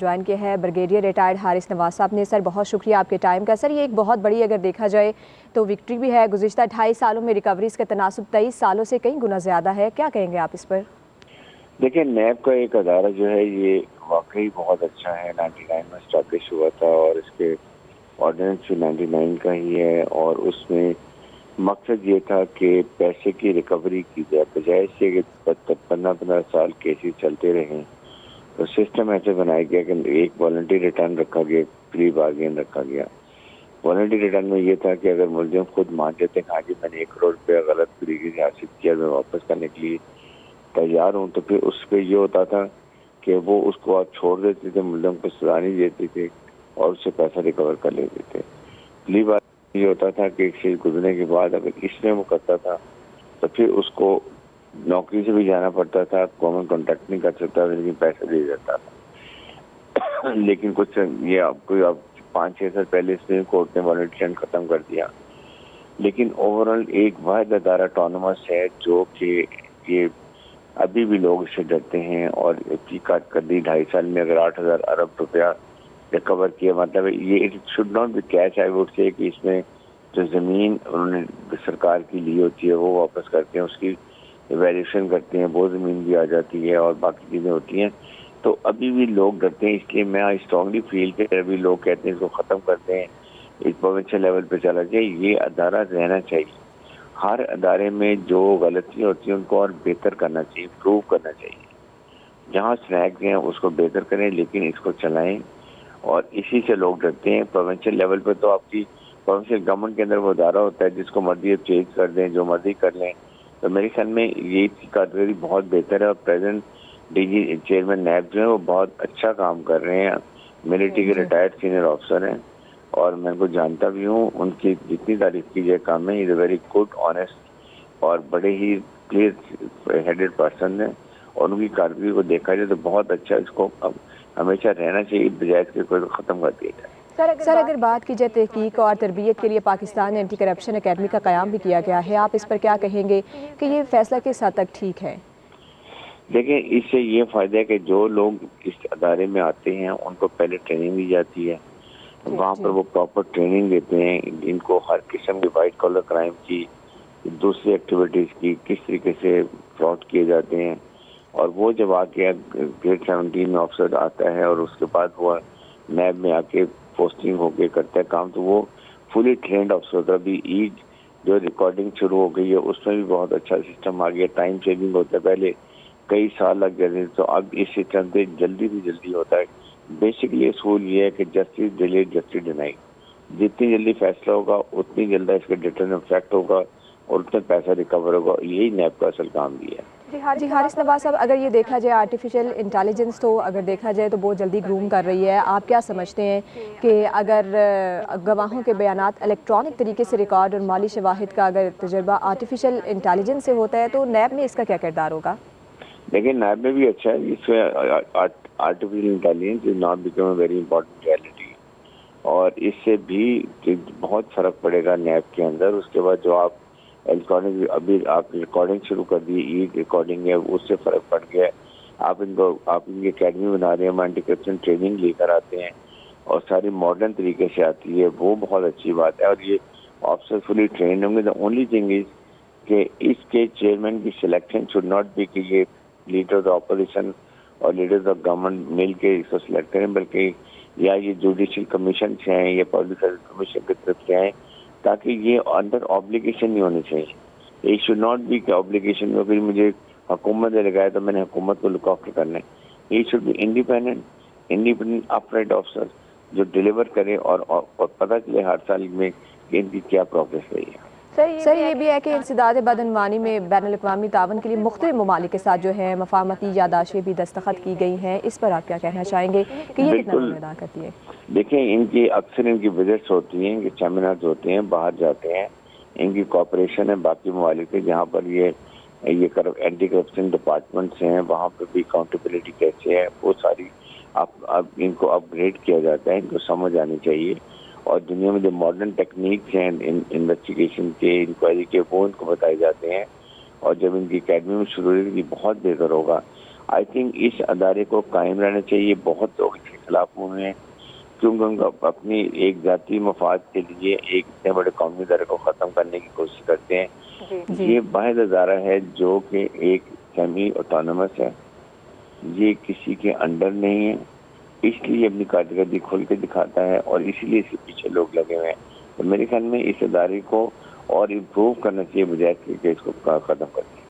Join किया है brigadier retired Haris Nawaz साहब ने। सर बहुत शुक्रिया आपके टाइम का। सर ये एक बहुत बड़ी अगर देखा जाए तो विक्ट्री भी है। गुज़िश्ता 2.5 सालों में रिकवरीज का तनासुब 23 सालों से कई गुना ज़्यादा है। क्या कहेंगे आप इस पर? देखिए, नैब का एक अदारा जो है ये वाकई बहुत अच्छा है। 99 में स्टैब्लिश हुआ था और इसके ऑर्डिनेंस भी 99 का ही है और उसमें मकसद ये था कि पैसे की रिकवरी की जाए, बजाय से कि 15-15 साल केसेस चलते रहें। तो सिस्टम ऐसे बनाया गया कि एक वॉलंटरी रिटर्न रखा गया, प्री बार्गेन रखा गया। वॉलंटरी रिटर्न में ये था कि अगर मुलजिम खुद मान लेते हैं हाँ जी मैंने 1 करोड़ रुपया गलत तरीके से हासिल किया, मैं वापस करने के लिए तैयार हूँ, तो फिर उस पर ये होता था कि वो उसको आप छोड़ देते थे, मुलजिम को सजा नहीं देते थे और उससे पैसा रिकवर कर लेते थे। पहली बार ये होता था कि एक चीज गुजरने के बाद अगर इसमें वो करता था तो फिर उसको नौकरी से भी जाना पड़ता था, गवर्नमेंट कॉन्ट्रैक्ट नहीं कर सकता था, लेकिन पैसा दे देता था। लेकिन कुछ ये आपको अब 5-6 साल पहले सुप्रीम कोर्ट ने वॉलंटरी खत्म कर दिया। लेकिन ओवरऑल एक वाहिद अदारा ऑटोनोमस है जो कि ये अभी भी लोग इससे डरते हैं और इसकी काट कर दी। 2.5 साल में अगर 8,000 अरब रुपया रिकवर किया, मतलब ये it should not be cash. I would say कि इसमें जो जमीन उन्होंने सरकार की ली होती है वो वापस करते हैं, उसकी वैल्यूएशन करते हैं, वो जमीन भी आ जाती है और बाकी चीजें होती हैं। तो अभी भी लोग डरते हैं, इसलिए मैं स्ट्रांगली फील कि अभी लोग कहते हैं इसको खत्म करते हैं, एक प्रोविंशियल लेवल पे चला जाए। ये अदारा रहना चाहिए। हर अदारे में जो गलतियां होती हैं उनको और बेहतर करना चाहिए, इम्प्रूव करना चाहिए। जहाँ स्नैक्स हैं उसको बेहतर करें, लेकिन इसको चलाएं। और इसी से लोग डरते हैं। प्रोविंशियल लेवल पे तो आपकी प्रोविंशियल गवर्नमेंट के अंदर वो अदारा होता है जिसको मर्जी चेंज कर दें, जो मर्जी कर लें। तो मेरे ख्याल में ये कारकर्दगी बहुत बेहतर है और प्रेजेंट डीजी चेयरमैन नैब जो है वो बहुत अच्छा काम कर रहे हैं। मिलिट्री के रिटायर्ड सीनियर ऑफिसर हैं और मैं उनको जानता भी हूँ। उनकी जितनी तारीफ की जाए कम है। Is a very good, honest और बड़े ही क्लियर हेडेड पर्सन है और उनकी कारकर्दगी को देखा जाए तो बहुत अच्छा। इसको अब हमेशा रहना चाहिए, बजाय इसके कोई खत्म कर दिया जाए। सर अगर बात की जाए तहकीक और तरबियत के लिए पाकिस्तान एंटी करप्शन अकेडमी का क़याम भी किया गया है, आप इस पर क्या कहेंगे कि ये फैसला किस हद तक ठीक है? देखिए, इससे ये फायदा है कि जो लोग इस अदारे में आते हैं उनको पहले ट्रेनिंग दी जाती है। वहाँ पर वो प्रॉपर ट्रेनिंग देते हैं इनको हर किस्म की वाइट कॉलर क्राइम की, दूसरी एक्टिविटीज की, किस तरीके से फ्रॉड किए जाते हैं। और वो जब आके ग्रेड 17 में ऑफिसर आता है और उसके बाद वो नैब में आके पोस्टिंग होके करता है काम, तो वो फुली ट्रेंड ऑफिसर होता है। अभी ईद जो रिकॉर्डिंग शुरू हो गई है उसमें भी बहुत अच्छा सिस्टम आ गया। टाइम सेविंग होता है, पहले कई साल लग जाते हैं, तो अब इस सिस्टम से जल्दी भी जल्दी होता है। बेसिकली असूल ये है कि जस्टिस डिलेड जस्टिस डिनाइड। जितनी जल्दी फैसला होगा उतनी जल्दी इसका डिटरमिनेंट इफेक्ट होगा और उतना पैसा रिकवर होगा। यही नैब का असल काम भी है। जी हारिस नवाज साहब, अगर ये देखा जाए आर्टिफिशियल इंटेलिजेंस तो अगर देखा जाए तो बहुत जल्दी ग्रूम कर रही है। आप क्या समझते हैं कि अगर गवाहों के बयानात इलेक्ट्रॉनिक तरीके से रिकॉर्ड और माली शवाहिद का अगर तजर्बा आर्टिफिशियल इंटेलिजेंस से होता है तो नैब में इसका क्या किरदार होगा? देखिए, नैब में भी अच्छा है। इसमें artificial intelligence is not become a very important reality और इससे भी बहुत फर्क पड़ेगा नैब के अंदर। उसके बाद जो आप इलेक्ट्रॉनिक अभी आप रिकॉर्डिंग शुरू कर दी, ई रिकॉर्डिंग है, उससे फर्क पड़ गया। आप इनकी अकेडमी बना रहे हैं, एंटी करप्शन ट्रेनिंग लेकर आते हैं और सारी मॉडर्न तरीके से आती है, वो बहुत अच्छी बात है। और ये ऑफिसर फुली ट्रेंड होंगे। द ओनली थिंग इज कि इसके चेयरमैन की सिलेक्शन शुड नॉट बी कि ये लीडर्स ऑफ ऑपोजिशन और लीडर्स ऑफ गवर्नमेंट मिल के इसको सिलेक्ट करें, बल्कि या ये जुडिशियल कमीशन से आए या पब्लिक सर्विस कमीशन की तरफ से आए, ताकि ये अंडर ऑब्लिगेशन नहीं होनी चाहिए। It should not be obligation में फिर मुझे हुकूमत ने लगाया तो मैंने हुकूमत को लुक आफ्टर करना है। It should be independent upright officer जो डिलीवर करे और पता चले हर साल में कि इनकी क्या प्रोग्रेस रही है। सर ये भी है कि इंसदाद बदअनवानी में बैनुल अक़वामी तावन के लिए मुख्तलिफ ममालिक के साथ जो है मफाहमती यादाशें भी दस्तखत की गई हैं। इस पर आप क्या कहना चाहेंगे कि ये कितना रोल अदा करती है? देखिए, अक्सर इनकी विजिट्स होती हैं, इनके सेमिनार्स होते हैं, बाहर जाते हैं। इनकी कॉपरेशन है बाकी ममालिक से जहाँ पर ये एंटी करप्शन डिपार्टमेंट्स हैं, वहाँ पर भी अकाउंटेबिलिटी कैसे है वो सारी अब इनको अपग्रेड किया जाता है। इनको समझ आनी चाहिए और दुनिया में जो मॉडर्न टेक्निक्स हैं इन्वेस्टिगेशन के, इंक्वायरी के, वो इनको बताए जाते हैं। और जब इनकी अकेडमी में शुरू होगी बहुत बेहतर होगा। आई थिंक इस अदारे को कायम रहना चाहिए। बहुत लोग इसके खिलाफ हुए हैं क्योंकि उनको अपनी एक जाती मफाद के लिए एक इतने बड़े कौमी अदारे को ख़त्म करने की कोशिश करते हैं। जी। ये वाहिद अदारा है जो कि एक सेमी ऑटोनमस है, ये किसी के अंडर नहीं है, इसलिए अपनी कारकर्दगी खोल के दिखाता है और इसीलिए इसके पीछे लोग लगे हुए हैं। तो मेरे ख्याल में इस अदारे को और इम्प्रूव करना चाहिए बजाय कि इसको ख़त्म कर दिया।